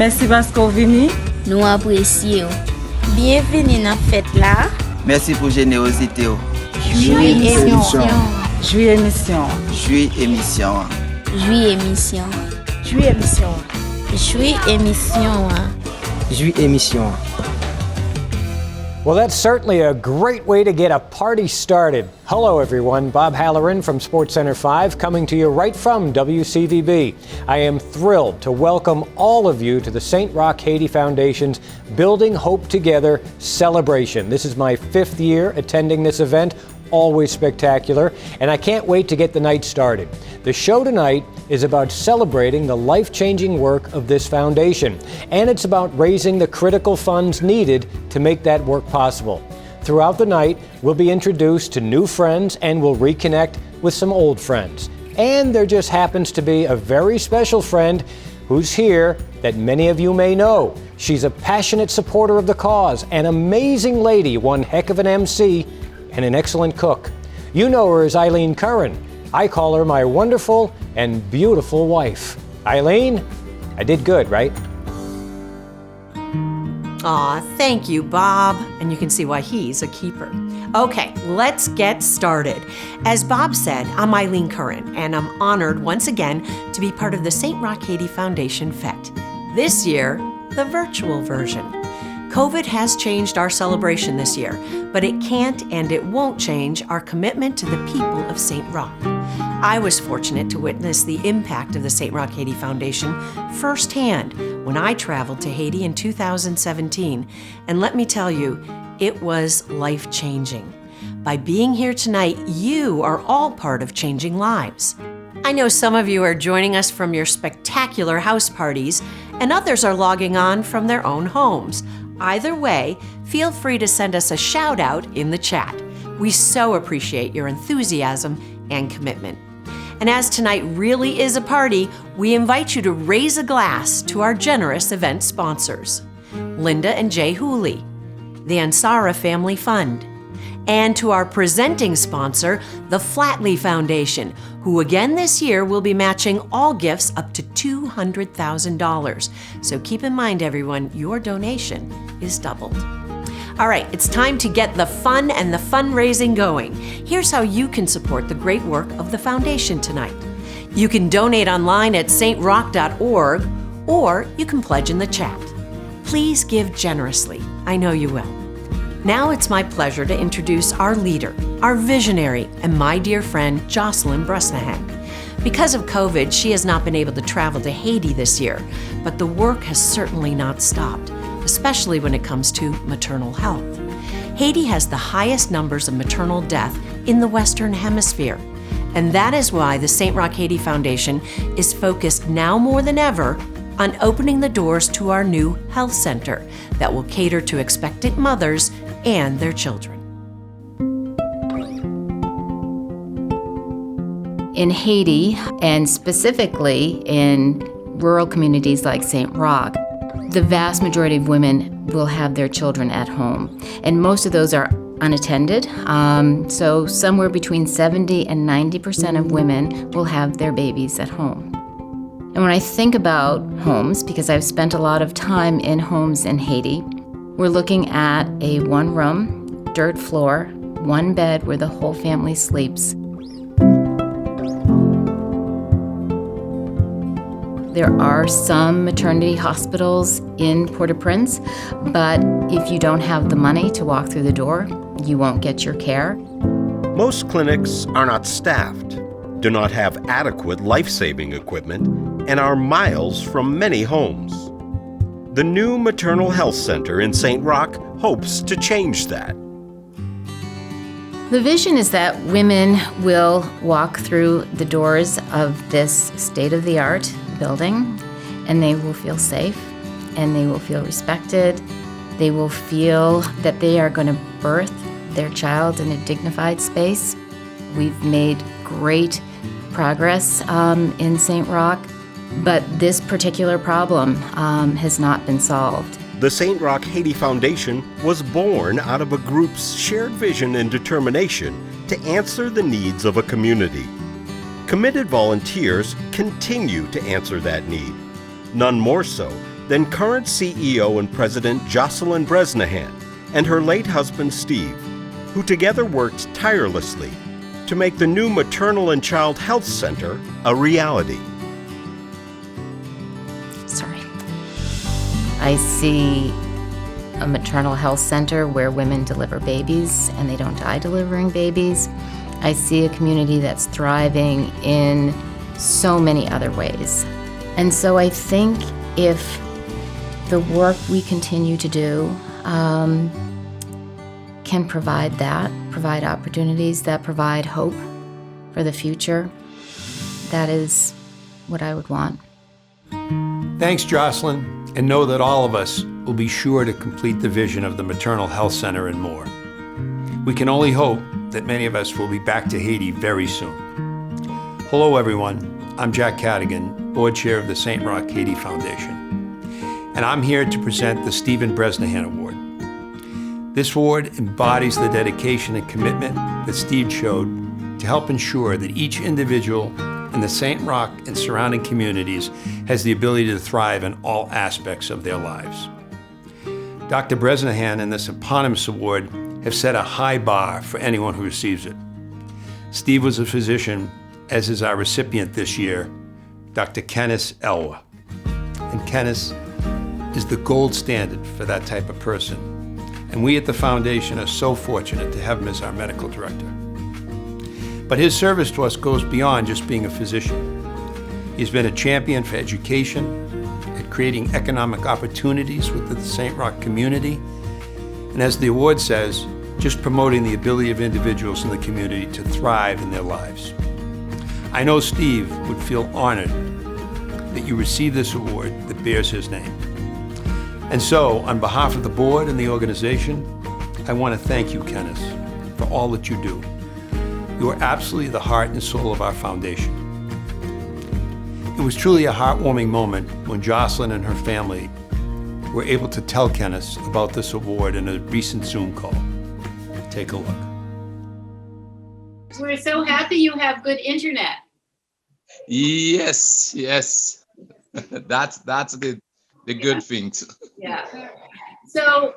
Merci parce qu'on venu. Nous apprécions. Bienvenue dans fête là. Merci pour générosité. Jouy émission. Jouy émission. Jouy émission. Jouy émission. Jouy émission. Jouy émission. Jouy émission. Well, that's certainly a great way to get a party started. Hello, everyone. Bob Halloran from SportsCenter 5 coming to you right from WCVB. I am thrilled to welcome all of you to the St. Roch Haiti Foundation's Building Hope Together celebration. This is my 5th year attending this event. Always spectacular, and I can't wait to get the night started. The show tonight is about celebrating the life-changing work of this foundation, and it's about raising the critical funds needed to make that work possible. Throughout the night, we'll be introduced to new friends and we'll reconnect with some old friends. And there just happens to be a very special friend who's here that many of you may know. She's a passionate supporter of the cause, an amazing lady, one heck of an MC, and an excellent cook. You know her as Eileen Curran. I call her my wonderful and beautiful wife. Eileen, I did good, right? Aw, thank you, Bob. And you can see why he's a keeper. Okay, let's get started. As Bob said, I'm Eileen Curran, and I'm honored once again to be part of the St. Roch Haiti Foundation Fete. This year, the virtual version. COVID has changed our celebration this year, but it can't and it won't change our commitment to the people of St. Roch. I was fortunate to witness the impact of the St. Roch Haiti Foundation firsthand when I traveled to Haiti in 2017, and let me tell you, it was life-changing. By being here tonight, you are all part of changing lives. I know some of you are joining us from your spectacular house parties, and others are logging on from their own homes. Either way, feel free to send us a shout out in the chat. We so appreciate your enthusiasm and commitment. And as tonight really is a party, we invite you to raise a glass to our generous event sponsors: Linda and Jay Hooley, the Ansara Family Fund, and to our presenting sponsor, the Flatley Foundation, who again this year will be matching all gifts up to $200,000. So keep in mind, everyone, your donation is doubled. All right, it's time to get the fun and the fundraising going. Here's how you can support the great work of the foundation tonight. You can donate online at stroch.org, or you can pledge in the chat. Please give generously. I know you will. Now it's my pleasure to introduce our leader, our visionary, and my dear friend, Jocelyn Bresnahan. Because of COVID, she has not been able to travel to Haiti this year, but the work has certainly not stopped, especially when it comes to maternal health. Haiti has the highest numbers of maternal death in the Western Hemisphere, and that is why the St. Roch Haiti Foundation is focused now more than ever on opening the doors to our new health center that will cater to expectant mothers and their children. In Haiti, and specifically in rural communities like St. Roch, the vast majority of women will have their children at home, and most of those are unattended. So somewhere between 70 and 90% of women will have their babies at home. And when I think about homes, because I've spent a lot of time in homes in Haiti, we're looking at a one-room, dirt floor, one bed where the whole family sleeps. There are some maternity hospitals in Port-au-Prince, but if you don't have the money to walk through the door, you won't get your care. Most clinics are not staffed, do not have adequate life-saving equipment, and are miles from many homes. The new maternal health center in St. Roch hopes to change that. The vision is that women will walk through the doors of this state-of-the-art building, and they will feel safe, and they will feel respected. They will feel that they are going to birth their child in a dignified space. We've made great progress in St. Roch, but this particular problem has not been solved. The St. Roch Haiti Foundation was born out of a group's shared vision and determination to answer the needs of a community. Committed volunteers continue to answer that need, none more so then current CEO and President Jocelyn Bresnahan and her late husband Steve, who together worked tirelessly to make the new Maternal and Child Health Center a reality. Sorry. I see a maternal health center where women deliver babies and they don't die delivering babies. I see a community that's thriving in so many other ways. And so I think if the work we continue to do can provide opportunities that provide hope for the future, that is what I would want. Thanks, Jocelyn, and know that all of us will be sure to complete the vision of the Maternal Health Center and more. We can only hope that many of us will be back to Haiti very soon. Hello, everyone. I'm Jack Cadigan, Board Chair of the St. Roch Haiti Foundation, and I'm here to present the Stephen Bresnahan Award. This award embodies the dedication and commitment that Steve showed to help ensure that each individual in the St. Roch and surrounding communities has the ability to thrive in all aspects of their lives. Dr. Bresnahan and this eponymous award have set a high bar for anyone who receives it. Steve was a physician, as is our recipient this year, Dr. Kenneth Eloy. And Kenneth is the gold standard for that type of person. And we at the foundation are so fortunate to have him as our medical director. But his service to us goes beyond just being a physician. He's been a champion for education, at creating economic opportunities within the St. Roch community, and as the award says, just promoting the ability of individuals in the community to thrive in their lives. I know Steve would feel honored that you receive this award that bears his name. And so, on behalf of the board and the organization, I want to thank you, Kenneth, for all that you do. You are absolutely the heart and soul of our foundation. It was truly a heartwarming moment when Jocelyn and her family were able to tell Kenneth about this award in a recent Zoom call. Take a look. We're so happy you have good internet. Yes. That's the good things. Yeah. So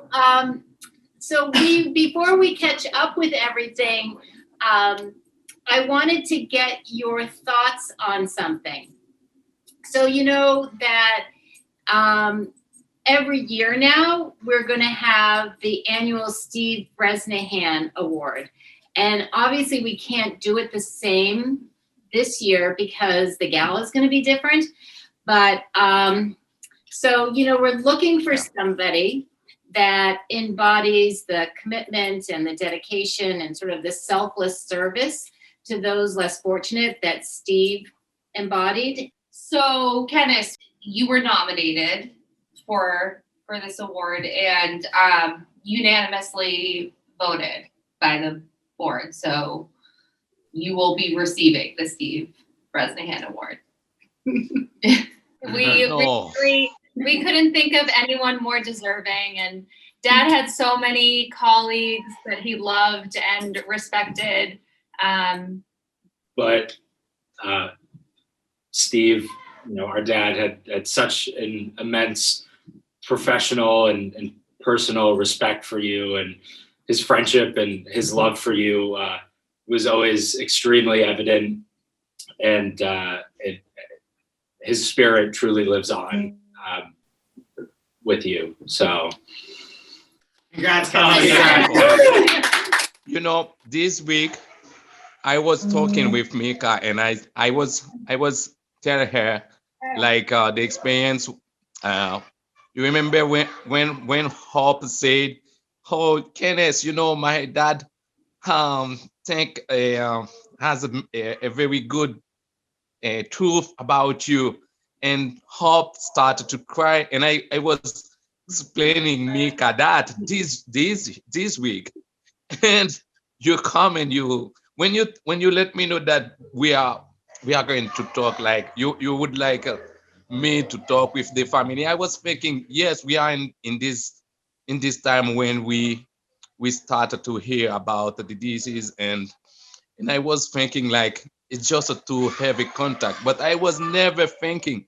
before we catch up with everything, I wanted to get your thoughts on something. So you know that every year now we're going to have the annual Steve Bresnahan Award. And obviously we can't do it the same this year because the gala is going to be different. But so, you know, we're looking for somebody that embodies the commitment and the dedication and sort of the selfless service to those less fortunate that Steve embodied. So, Kenneth, you were nominated for this award and unanimously voted by the board. So you will be receiving the Steve Bresnahan Award. We couldn't think of anyone more deserving, and Dad had so many colleagues that he loved and respected. But Steve, you know, our dad had such an immense professional and personal respect for you, and his friendship and his love for you was always extremely evident, and his spirit truly lives on with you. So congrats. You know, this week I was talking with Mika, and I was telling her like the experience. You remember when Hope said, "Oh, Kenneth, you know, my dad think has a very good truth about you," and Hope started to cry, and I was explaining Mika that this week, and you come and when you let me know that we are going to talk, like you would like me to talk with the family. I was thinking, yes, we are in this time when we started to hear about the disease, and I was thinking like it's just a too heavy contact, but I was never thinking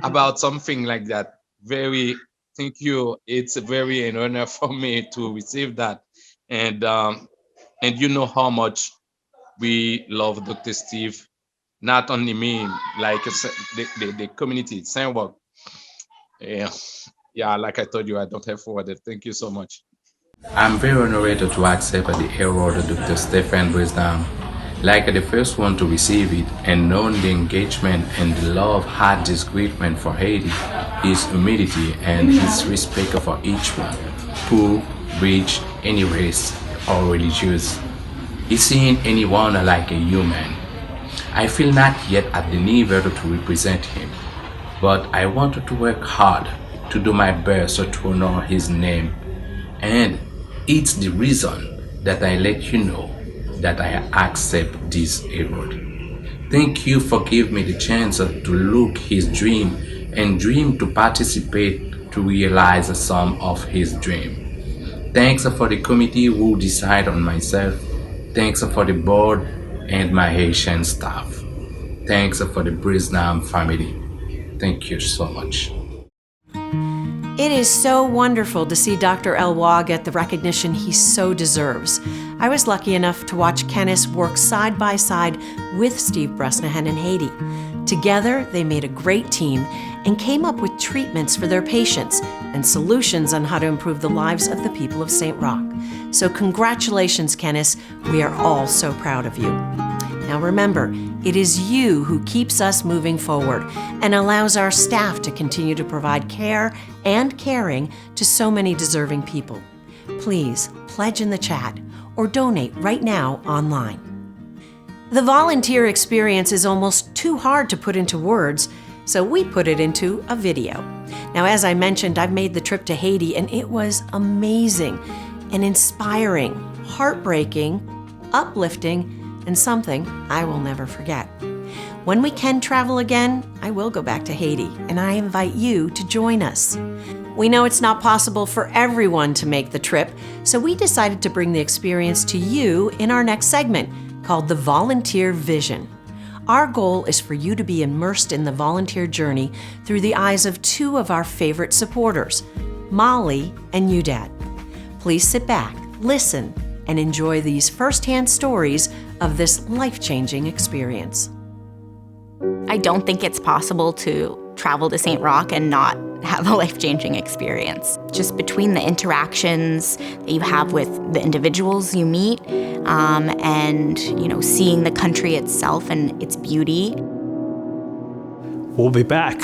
about something like that thank you. It's very an honor for me to receive that. And you know how much we love Dr. Steve, not only me, like the community, same work. Yeah, like I told you, I don't have forwarded. Thank you so much. I'm very honored to accept the award of Dr. Stephen Bresnahan. Like the first one to receive it, and knowing the engagement and the love had this great man for Haiti, his humility and his respect for each one, poor, rich, any race or religious. He seeing anyone like a human. I feel not yet at the level to represent him, but I wanted to work hard to do my best to honor his name, and it's the reason that I let you know that I accept this award. Thank you for giving me the chance to look his dream and dream to participate to realize some of his dream. Thanks for the committee who decide on myself. Thanks for the board and my Haitian staff. Thanks for the Bresnahan family. Thank you so much. It is so wonderful to see Dr. Eloy get the recognition he so deserves. I was lucky enough to watch Kenneth work side by side with Steve Bresnahan in Haiti. Together, they made a great team and came up with treatments for their patients and solutions on how to improve the lives of the people of St. Roch. So congratulations, Kenneth. We are all so proud of you. Now remember, it is you who keeps us moving forward and allows our staff to continue to provide care and caring to so many deserving people. Please pledge in the chat or donate right now online. The volunteer experience is almost too hard to put into words, so we put it into a video. Now, as I mentioned, I've made the trip to Haiti and it was amazing and inspiring, heartbreaking, uplifting, and something I will never forget. When we can travel again, I will go back to Haiti, and I invite you to join us. We know it's not possible for everyone to make the trip, so we decided to bring the experience to you in our next segment called The Volunteer Vision. Our goal is for you to be immersed in the volunteer journey through the eyes of two of our favorite supporters, Molly and Eudad. Please sit back, listen, and enjoy these firsthand stories of this life-changing experience. I don't think it's possible to travel to St. Roch and not have a life-changing experience. Just between the interactions that you have with the individuals you meet, and seeing the country itself and its beauty. We'll be back.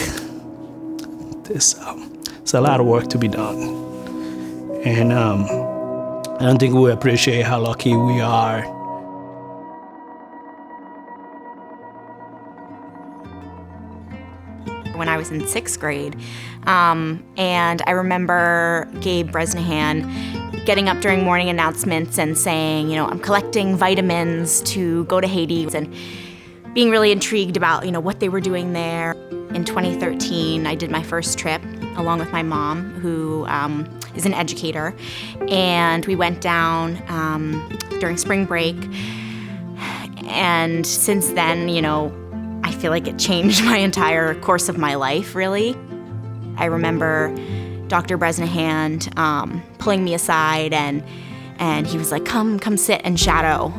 There's a lot of work to be done, and I don't think we appreciate how lucky we are. When I was in 6th grade, and I remember Gabe Bresnahan getting up during morning announcements and saying, I'm collecting vitamins to go to Haiti, and being really intrigued about, what they were doing there. In 2013, I did my first trip along with my mom, who is an educator, and we went down during spring break. And since then, I feel like it changed my entire course of my life, really. I remember Dr. Bresnahan pulling me aside, and he was like, come sit and shadow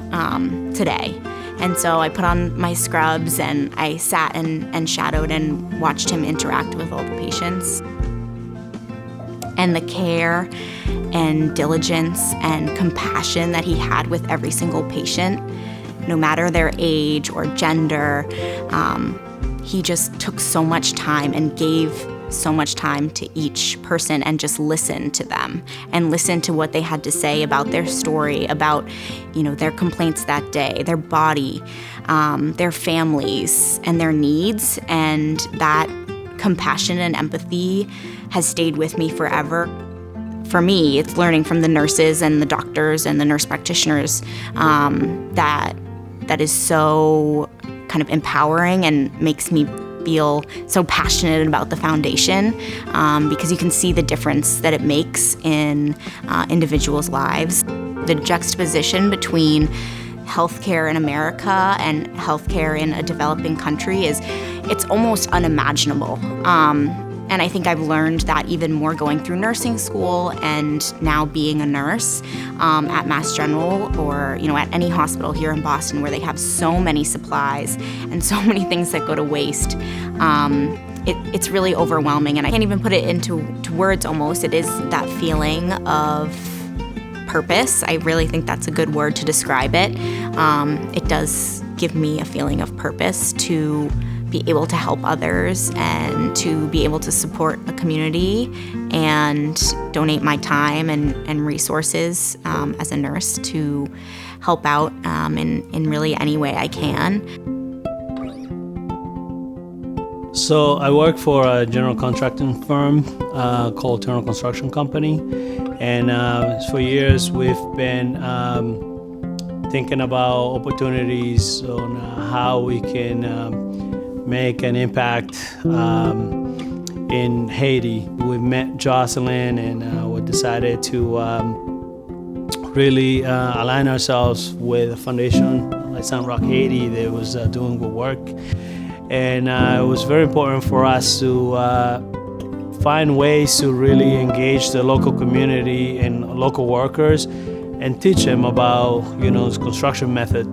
today. And so I put on my scrubs and I sat and shadowed and watched him interact with all the patients. And the care and diligence and compassion that he had with every single patient, no matter their age or gender, he just took so much time and gave so much time to each person and just listened to them and listened to what they had to say about their story, about, their complaints that day, their body, their families and their needs. And that compassion and empathy has stayed with me forever. For me, it's learning from the nurses and the doctors and the nurse practitioners that is so kind of empowering and makes me feel so passionate about the foundation, because you can see the difference that it makes in individuals' lives. The juxtaposition between healthcare in America and healthcare in a developing country it's almost unimaginable. And I think I've learned that even more going through nursing school and now being a nurse at Mass General or, at any hospital here in Boston where they have so many supplies and so many things that go to waste. It's really overwhelming, and I can't even put it into words almost. It is that feeling of purpose. I really think that's a good word to describe it. It does give me a feeling of purpose to be able to help others and to be able to support a community and donate my time and resources as a nurse to help out in really any way I can. So I work for a general contracting firm called Turner Construction Company, and for years we've been thinking about opportunities on how we can make an impact in Haiti. We met Jocelyn and we decided to really align ourselves with a foundation like St. Roch Haiti that was doing good work. And it was very important for us to find ways to really engage the local community and local workers and teach them about, this construction method.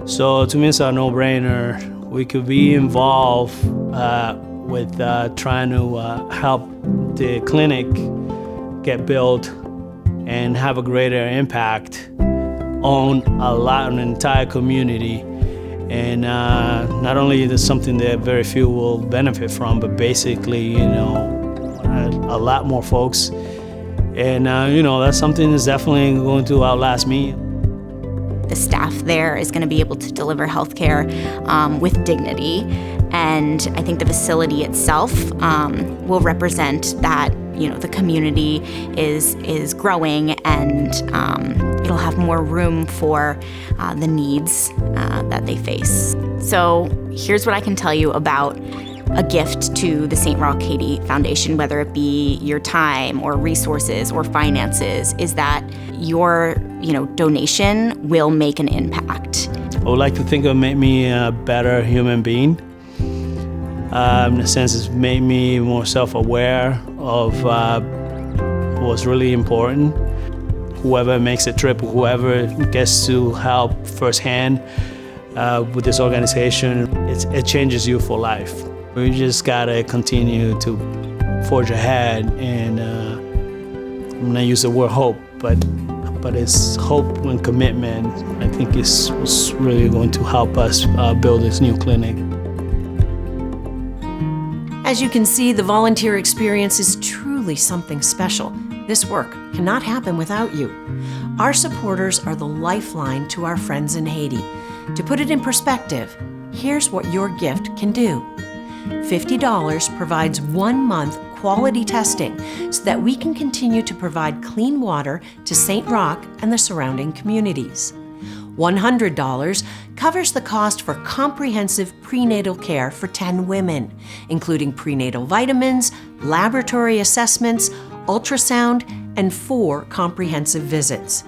So to me, it's a no-brainer. We could be involved with trying to help the clinic get built and have a greater impact on an entire community. And not only is it something that very few will benefit from, but basically, a lot more folks. And, that's something that's definitely going to outlast me. The staff there is going to be able to deliver healthcare with dignity. And I think the facility itself will represent that, the community is growing and it'll have more room for the needs that they face. So here's what I can tell you about a gift to the St. Roch Haiti Foundation, whether it be your time or resources or finances, is that your donation will make an impact. I would like to think it would make me a better human being. In a sense, it's made me more self-aware of what's really important. Whoever makes a trip, whoever gets to help firsthand with this organization, it changes you for life. We just gotta continue to forge ahead, and I'm gonna use the word hope, but it's hope and commitment. I think is what's really going to help us build this new clinic. As you can see, the volunteer experience is truly something special. This work cannot happen without you. Our supporters are the lifeline to our friends in Haiti. To put it in perspective, here's what your gift can do. $50 provides 1 month quality testing so that we can continue to provide clean water to St. Roch and the surrounding communities. $100 covers the cost for comprehensive prenatal care for 10 women, including prenatal vitamins, laboratory assessments, ultrasound, and 4 comprehensive visits.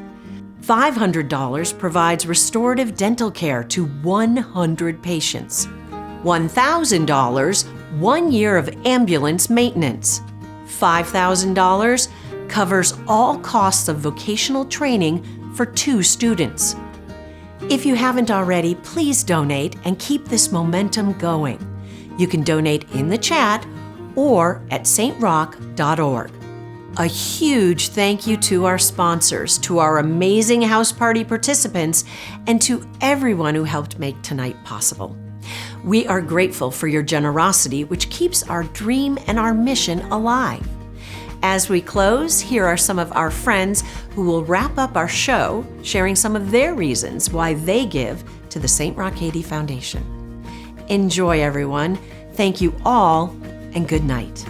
$500 provides restorative dental care to 100 patients. $1,000, 1 year of ambulance maintenance. $5,000 covers all costs of vocational training for 2 students. If you haven't already, please donate and keep this momentum going. You can donate in the chat or at stroch.org. A huge thank you to our sponsors, to our amazing house party participants, and to everyone who helped make tonight possible. We are grateful for your generosity, which keeps our dream and our mission alive. As we close, here are some of our friends who will wrap up our show, sharing some of their reasons why they give to the St. Roch Haiti Foundation. Enjoy, everyone. Thank you all, and good night.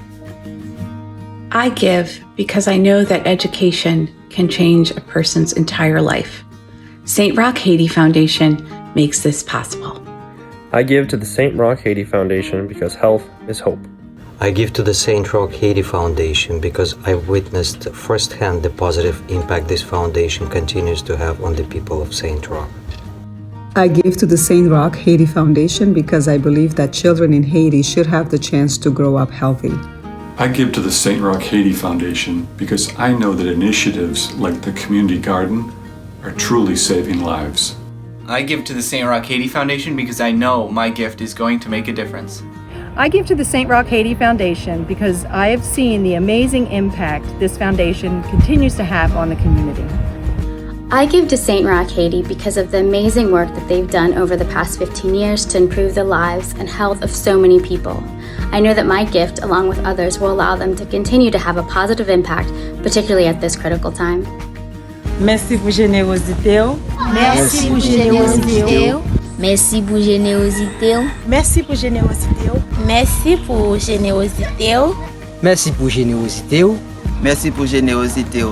I give because I know that education can change a person's entire life. St. Roch Haiti Foundation makes this possible. I give to the St. Roch Haiti Foundation because health is hope. I give to the St. Roch Haiti Foundation because I've witnessed firsthand the positive impact this foundation continues to have on the people of St. Roch. I give to the St. Roch Haiti Foundation because I believe that children in Haiti should have the chance to grow up healthy. I give to the St. Roch Haiti Foundation because I know that initiatives like the community garden are truly saving lives. I give to the St. Roch Haiti Foundation because I know my gift is going to make a difference. I give to the St. Roch Haiti Foundation because I have seen the amazing impact this foundation continues to have on the community. I give to St. Roch Haiti because of the amazing work that they've done over the past 15 years to improve the lives and health of so many people. I know that my gift, along with others, will allow them to continue to have a positive impact, particularly at this critical time. Merci pour générosité. Merci pour générosité. Merci pour générosité. Merci pour générosité. Merci pour générosité. Merci pour générosité. Merci pour générosité.